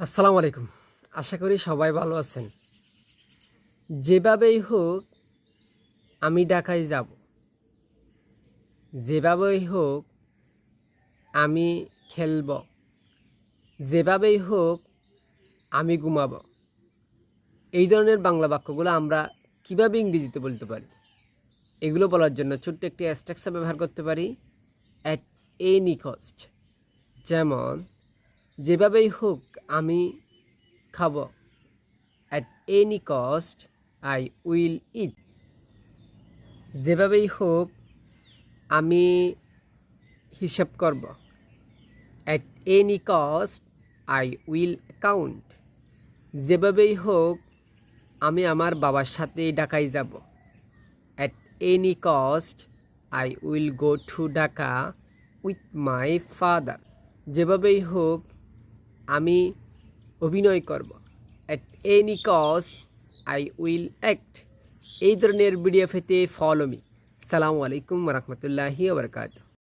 আসসালামু আলাইকুম। আশা করি সবাই ভালো আছেন। যেভাবেই হোক আমি ঢাকায় যাব। যেভাবেই হোক আমি খেলব। যেভাবেই হোক আমি ঘুমাবো। এই ধরনের বাংলা বাক্যগুলো আমরা কিভাবে ইংরেজিতে বলতে পারি? এগুলো বলার জন্য ছোট্ট একটি স্ট্রাকচার ব্যবহার করতে পারি। At any cost. যেমন যেভাবেই হোক আমি খাবো। At any cost I will eat. যেভাবেই হোক আমি হিসাব করব। At any cost I will account. যেভাবেই হোক আমি আমার বাবার সাথে ঢাকায় যাব। At any cost I will go to Dhaka with my father. যেভাবেই হোক আমি অভিনয় করব। At any cost I will act. এই ধরনের ভিডিও পেতে ফলো মি। সালামু আলাইকুম রহমতুল্লাহি ওয়া বারাকাতুহু।